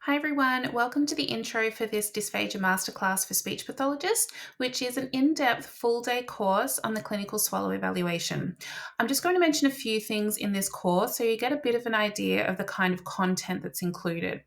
Hi everyone, welcome to the intro for this Dysphagia Masterclass for speech pathologists, which is an in-depth full-day course on the clinical swallow evaluation. I'm just going to mention a few things in this course so you get a bit of an idea of the kind of content that's included.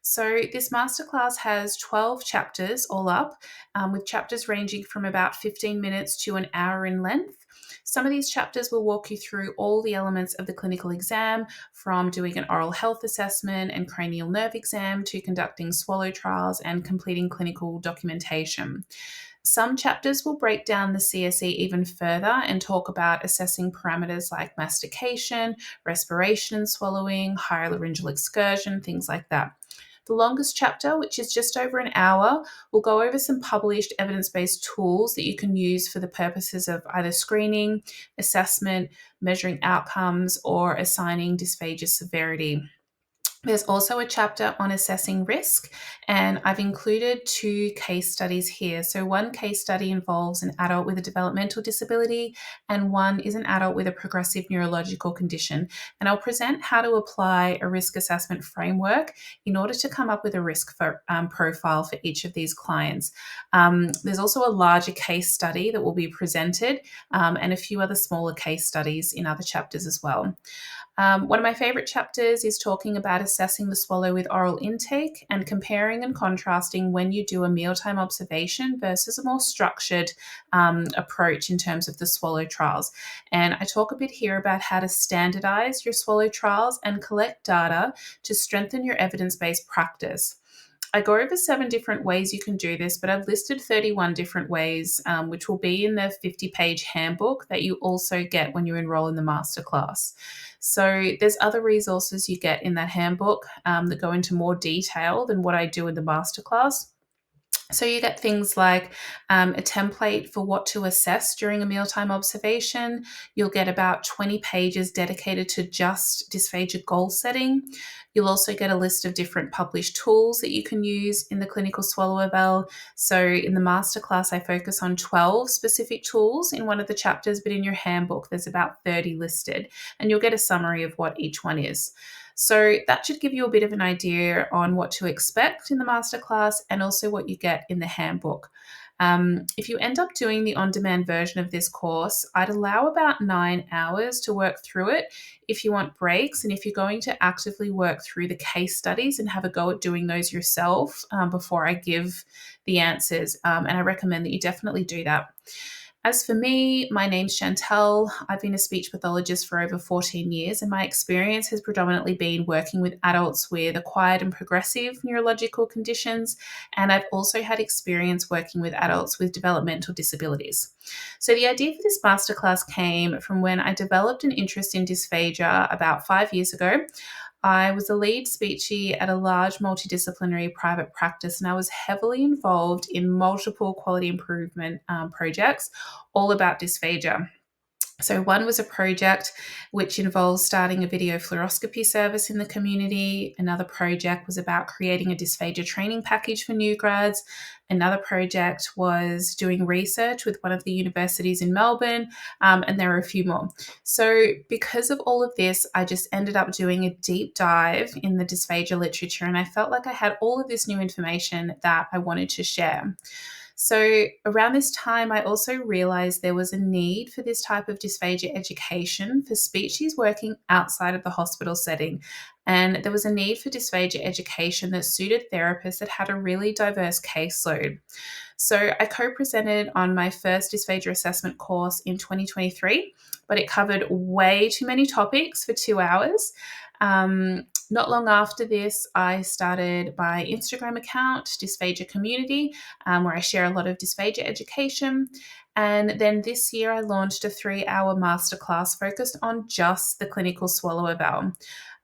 So this masterclass has 12 chapters all up, with chapters ranging from about 15 minutes to an hour in length. Some of these chapters will walk you through all the elements of the clinical exam, from doing an oral health assessment and cranial nerve exam to conducting swallow trials and completing clinical documentation. Some chapters will break down the CSE even further and talk about assessing parameters like mastication, respiration and swallowing, higher laryngeal excursion, things like that. The longest chapter, which is just over an hour, will go over some published evidence-based tools that you can use for the purposes of either screening, assessment, measuring outcomes, or assigning dysphagia severity. There's also a chapter on assessing risk, and I've included two case studies here. So, one case study involves an adult with a developmental disability, and one is an adult with a progressive neurological condition. And I'll present how to apply a risk assessment framework in order to come up with a risk profile for each of these clients. There's also a larger case study that will be presented, and a few other smaller case studies in other chapters as well. One of my favorite chapters is talking about assessing the swallow with oral intake and comparing and contrasting when you do a mealtime observation versus a more structured approach in terms of the swallow trials. And I talk a bit here about how to standardize your swallow trials and collect data to strengthen your evidence-based practice. I go over 7 different ways you can do this, but I've listed 31 different ways, which will be in the 50-page handbook that you also get when you enroll in the masterclass. So there's other resources you get in that handbook that go into more detail than what I do in the masterclass. So you get things like a template for what to assess during a mealtime observation. You'll get about 20 pages dedicated to just dysphagia goal setting. You'll also get a list of different published tools that you can use in the clinical swallow eval. So in the masterclass, I focus on 12 specific tools in one of the chapters, but in your handbook, there's about 30 listed, and you'll get a summary of what each one is. So that should give you a bit of an idea on what to expect in the masterclass and also what you get in the handbook. If you end up doing the on-demand version of this course, I'd allow about 9 hours to work through it if you want breaks and if you're going to actively work through the case studies and have a go at doing those yourself before I give the answers. And I recommend that you definitely do that. As for me, my name's Chantel. I've been a speech pathologist for over 14 years, and my experience has predominantly been working with adults with acquired and progressive neurological conditions, and I've also had experience working with adults with developmental disabilities. So the idea for this masterclass came from when I developed an interest in dysphagia about 5 years ago. I was a lead speechie at a large multidisciplinary private practice, and I was heavily involved in multiple quality improvement projects all about dysphagia. So one was a project which involves starting a video fluoroscopy service in the community. Another project was about creating a dysphagia training package for new grads. Another project was doing research with one of the universities in Melbourne, and there were a few more. So because of all of this, I just ended up doing a deep dive in the dysphagia literature, and I felt like I had all of this new information that I wanted to share. So around this time, I also realized there was a need for this type of dysphagia education for speechies working outside of the hospital setting. And there was a need for dysphagia education that suited therapists that had a really diverse caseload. So I co-presented on my first dysphagia assessment course in 2023, but it covered way too many topics for 2 hours. Not long after this, I started my Instagram account, Dysphagia Community, where I share a lot of dysphagia education. And then this year, I launched a 3-hour masterclass focused on just the clinical swallow eval.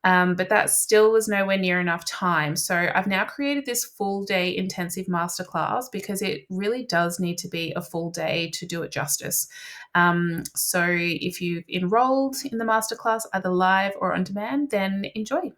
But that still was nowhere near enough time. So I've now created this full day intensive masterclass because it really does need to be a full day to do it justice. So if you've enrolled in the masterclass, either live or on demand, then enjoy.